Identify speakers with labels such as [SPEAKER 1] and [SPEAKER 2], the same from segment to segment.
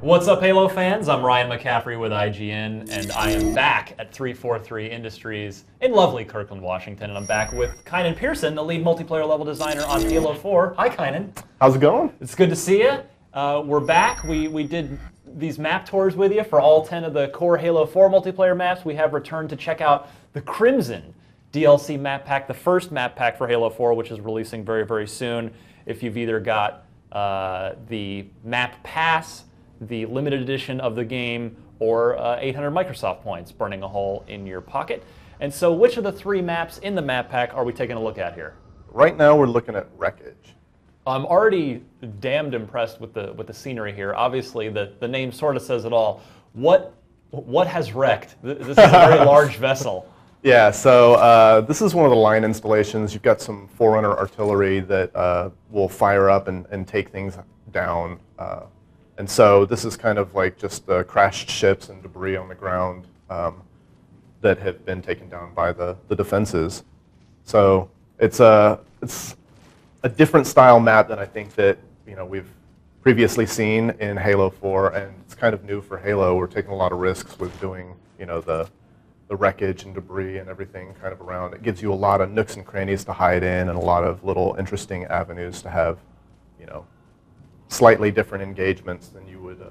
[SPEAKER 1] What's up, Halo fans? I'm Ryan McCaffrey with IGN, and I am back at 343 Industries in lovely Kirkland, Washington, and I'm back with Kynan Pearson, the lead multiplayer level designer on Halo 4. Hi, Kynan.
[SPEAKER 2] How's it going?
[SPEAKER 1] It's good to see you. We're back. We did these map tours with you for all 10 of the core Halo 4 multiplayer maps. We have returned to check out the Crimson DLC map pack, the first map pack for Halo 4, which is releasing very, very soon. If you've either got the map pass, the limited edition of the game, or 800 Microsoft points burning a hole in your pocket. And so which of the three maps in the map pack are we taking a look at here?
[SPEAKER 2] Right now we're looking at Wreckage.
[SPEAKER 1] I'm already damned impressed with the scenery here. Obviously, the name sort of says it all. What has wrecked? This is a very large vessel.
[SPEAKER 2] Yeah, so this is one of the line installations. You've got some Forerunner artillery that will fire up and take things down. And so this is kind of like just the crashed ships and debris on the ground that have been taken down by the defenses. So it's a different style map than I think that we've previously seen in Halo 4, and it's kind of new for Halo. We're taking a lot of risks with doing the wreckage and debris and everything kind of around. It gives you a lot of nooks and crannies to hide in and a lot of little interesting avenues to have, slightly different engagements than you would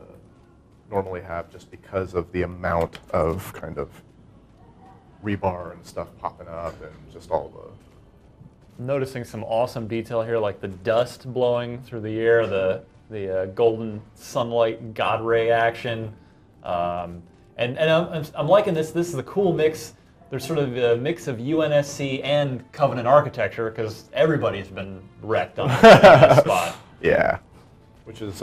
[SPEAKER 2] normally have, just because of the amount of kind of rebar and stuff popping up and just all the...
[SPEAKER 1] Noticing some awesome detail here, like the dust blowing through the air, the golden sunlight God ray action. And I'm liking this. This is a cool mix. There's sort of a mix of UNSC and Covenant architecture, because everybody's been wrecked on this spot.
[SPEAKER 2] Yeah, which is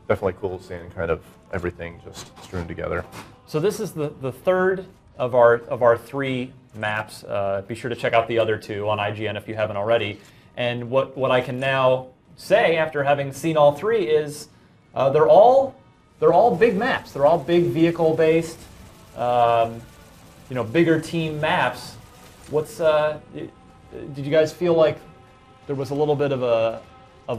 [SPEAKER 2] definitely cool, seeing kind of everything just strewn together.
[SPEAKER 1] So this is the third of our three maps. Be sure to check out the other two on IGN if you haven't already. And what I can now say after having seen all three is they're all big maps. They're all big vehicle-based, bigger team maps. Did you guys feel like there was a little bit of a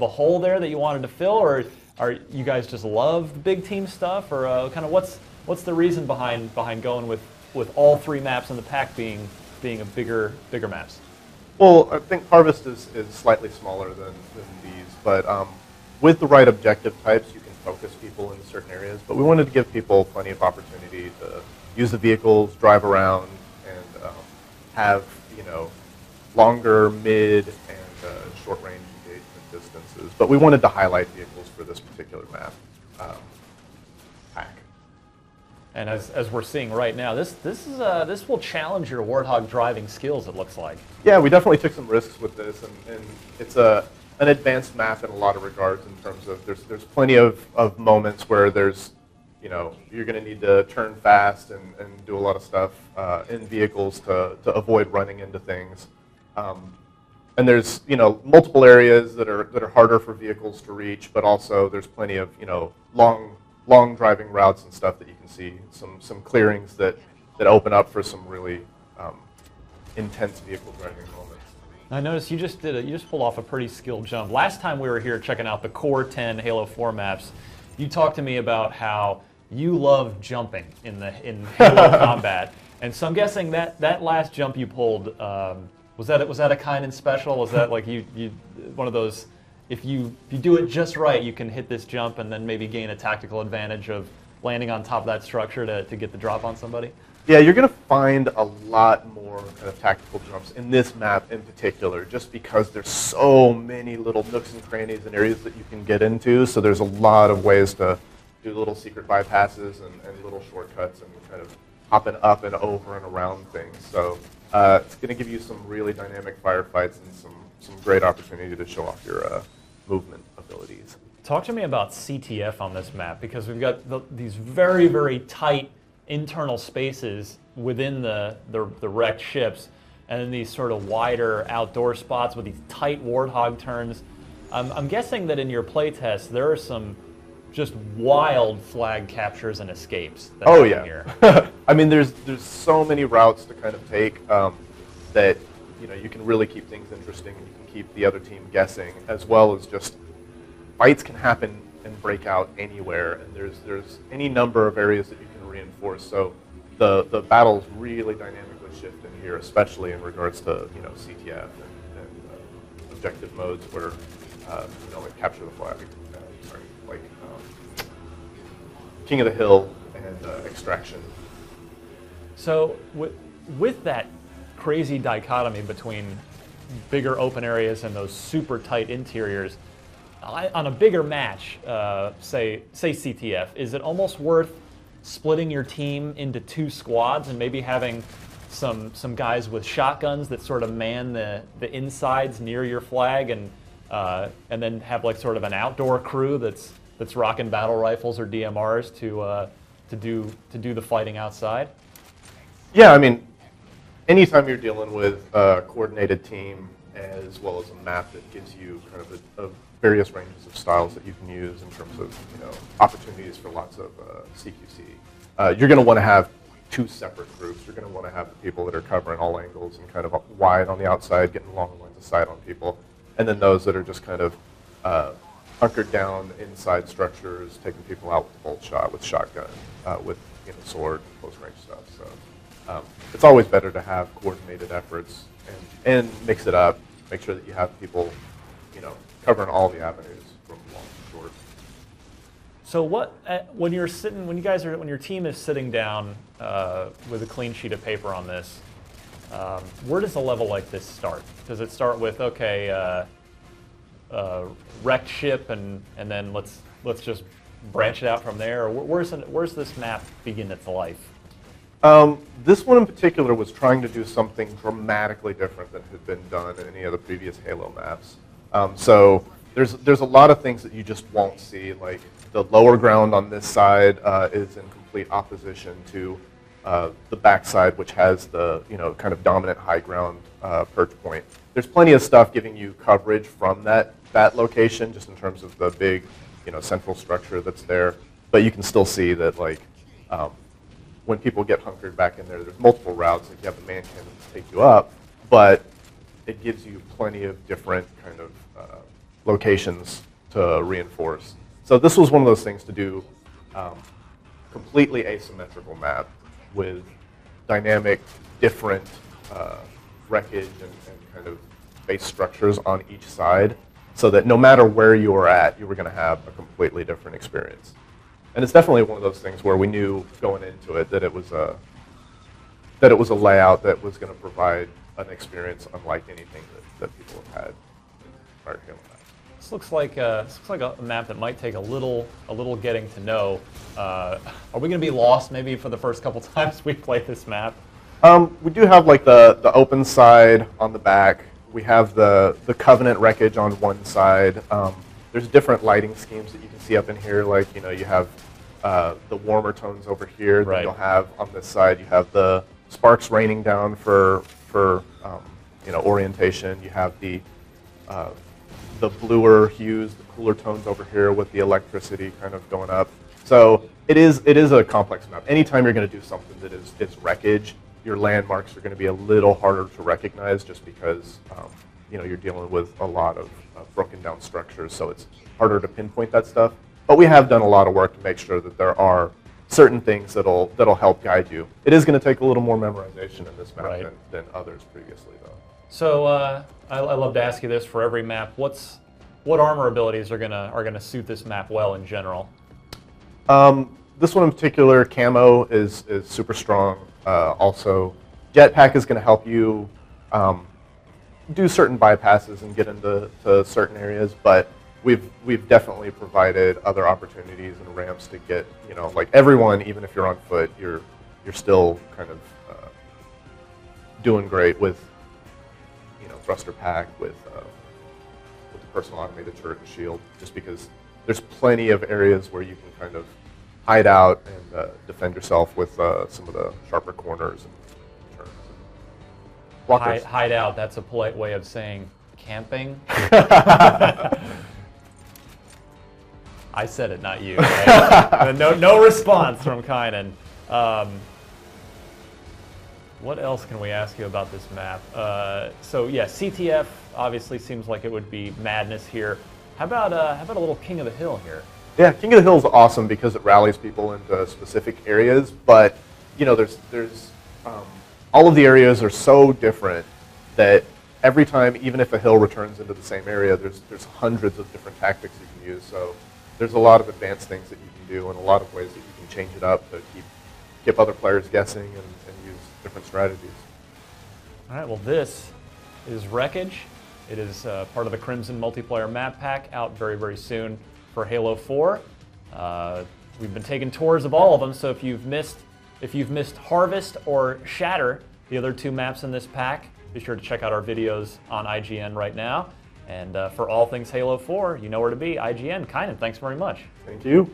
[SPEAKER 1] hole there that you wanted to fill, or are you guys just love the big team stuff, or kind of what's the reason behind going with all three maps in the pack being a bigger maps?
[SPEAKER 2] Well, I think Harvest is slightly smaller than these, but with the right objective types, you can focus people in certain areas. But we wanted to give people plenty of opportunity to use the vehicles, drive around, and have longer, mid, and short-range engagement distances. But we wanted to highlight vehicles for this particular map pack.
[SPEAKER 1] And as we're seeing right now, this will challenge your Warthog driving skills, it looks like.
[SPEAKER 2] Yeah, we definitely took some risks with this, and it's an advanced map in a lot of regards, in terms of there's plenty of moments where there's you're going to need to turn fast and do a lot of stuff in vehicles to avoid running into things. And there's multiple areas that are harder for vehicles to reach, but also there's plenty of long driving routes and stuff that you can see, some clearings that open up for some really intense vehicle driving moments.
[SPEAKER 1] I noticed you just pulled off a pretty skilled jump. Last time we were here checking out the core 10 Halo 4 maps, you talked to me about how you love jumping in Halo combat, and so I'm guessing that last jump you pulled, was that a Kynan special? Was that like you one of those, if you do it just right, you can hit this jump and then maybe gain a tactical advantage of landing on top of that structure to get the drop on somebody?
[SPEAKER 2] Yeah, you're going to find a lot more kind of tactical jumps in this map in particular, just because there's so many little nooks and crannies and areas that you can get into. So there's a lot of ways to do little secret bypasses and little shortcuts and kind of hopping up and over and around things. So it's going to give you some really dynamic firefights and some great opportunity to show off your movement abilities.
[SPEAKER 1] Talk to me about CTF on this map, because we've got these very, very tight internal spaces within the wrecked ships, and then these sort of wider outdoor spots with these tight Warthog turns. I'm guessing that in your playtest there are some just wild flag captures and escapes that happen here.
[SPEAKER 2] I mean, there's so many routes to kind of take that you can really keep things interesting, and you can keep the other team guessing, as well as just fights can happen and break out anywhere, and there's any number of areas that you can reinforce. So the battles really dynamically shift in here, especially in regards to CTF and objective modes where like capture the flag, like King of the Hill and extraction.
[SPEAKER 1] So with that crazy dichotomy between bigger open areas and those super tight interiors, on a bigger match, say CTF, is it almost worth splitting your team into 2 squads and maybe having some guys with shotguns that sort of man the insides near your flag, and then have like sort of an outdoor crew that's rocking battle rifles or DMRs to do the fighting outside?
[SPEAKER 2] Yeah, I mean, anytime you're dealing with a coordinated team as well as a map that gives you kind of a various ranges of styles that you can use in terms of opportunities for lots of CQC, you're going to want to have 2 separate groups. You're going to want to have the people that are covering all angles and kind of wide on the outside, getting long lines of sight on people, and then those that are just kind of hunkered down inside structures, taking people out with a bolt shot, with shotgun, with sword, close range stuff. So it's always better to have coordinated efforts and mix it up. Make sure that you have people, covering all the avenues from long to short.
[SPEAKER 1] So when your team is sitting down with a clean sheet of paper on this, where does a level like this start? Does it start with wrecked ship and then let's just branch it out from there? Or where's this map begin its life?
[SPEAKER 2] This one in particular was trying to do something dramatically different than had been done in any of the previous Halo maps. So there's a lot of things that you just won't see. Like the lower ground on this side is in complete opposition to the backside, which has the kind of dominant high ground perch point. There's plenty of stuff giving you coverage from that location, just in terms of the big central structure that's there. But you can still see that like when people get hunkered back in there, there's multiple routes. Like you have the man cannon to take you up, but it gives you plenty of different kind of locations to reinforce. So this was one of those things to do completely asymmetrical map with dynamic, different wreckage and kind of base structures on each side, so that no matter where you were at, you were going to have a completely different experience. And it's definitely one of those things where we knew going into it that it was a layout that was going to provide an experience unlike anything that people have had prior to Halo.
[SPEAKER 1] This looks like a map that might take a little getting to know. Are we going to be lost maybe for the first couple times we play this map?
[SPEAKER 2] We do have like the open side on the back. We have the Covenant wreckage on one side. There's different lighting schemes that you can see up in here. Like you have the warmer tones over here.
[SPEAKER 1] Right.
[SPEAKER 2] Then you'll have on this side you have the sparks raining down for orientation. You have the bluer hues, the cooler tones over here with the electricity kind of going up. So it is a complex map. Anytime you're going to do something that is wreckage, your landmarks are going to be a little harder to recognize, just because you're dealing with a lot of broken down structures, so it's harder to pinpoint that stuff. But we have done a lot of work to make sure that there are certain things that'll help guide you. It is going to take a little more memorization in this map
[SPEAKER 1] right.
[SPEAKER 2] than others previously, though.
[SPEAKER 1] So I love to ask you this for every map. What armor abilities are gonna suit this map well in general?
[SPEAKER 2] This one in particular, camo is super strong. Also, jetpack is going to help you do certain bypasses and get into certain areas, but we've definitely provided other opportunities and ramps to get like everyone, even if you're on foot, you're still kind of doing great with thruster pack, with the personal automated turret and shield, just because there's plenty of areas where you can kind of hide out and defend yourself with some of the sharper corners and turns. Blockers.
[SPEAKER 1] Hide out, that's a polite way of saying camping. I said it, not you. Right? No response from Kynan. What else can we ask you about this map? So yeah, CTF obviously seems like it would be madness here. How about a little King of the Hill here?
[SPEAKER 2] Yeah, King of the Hill is awesome because it rallies people into specific areas, but you know, there's all of the areas are so different that every time, even if a hill returns into the same area, there's hundreds of different tactics you can use. So there's a lot of advanced things that you can do and a lot of ways that you can change it up to keep other players guessing and use different strategies.
[SPEAKER 1] All right, well, this is Wreckage. It is part of the Crimson multiplayer map pack, out very, very soon for Halo 4. We've been taking tours of all of them, so if you've missed Harvest or Shatter, the other two maps in this pack, be sure to check out our videos on IGN right now. And for all things Halo 4, you know where to be, IGN. Kynan, thanks very much.
[SPEAKER 2] Thank you.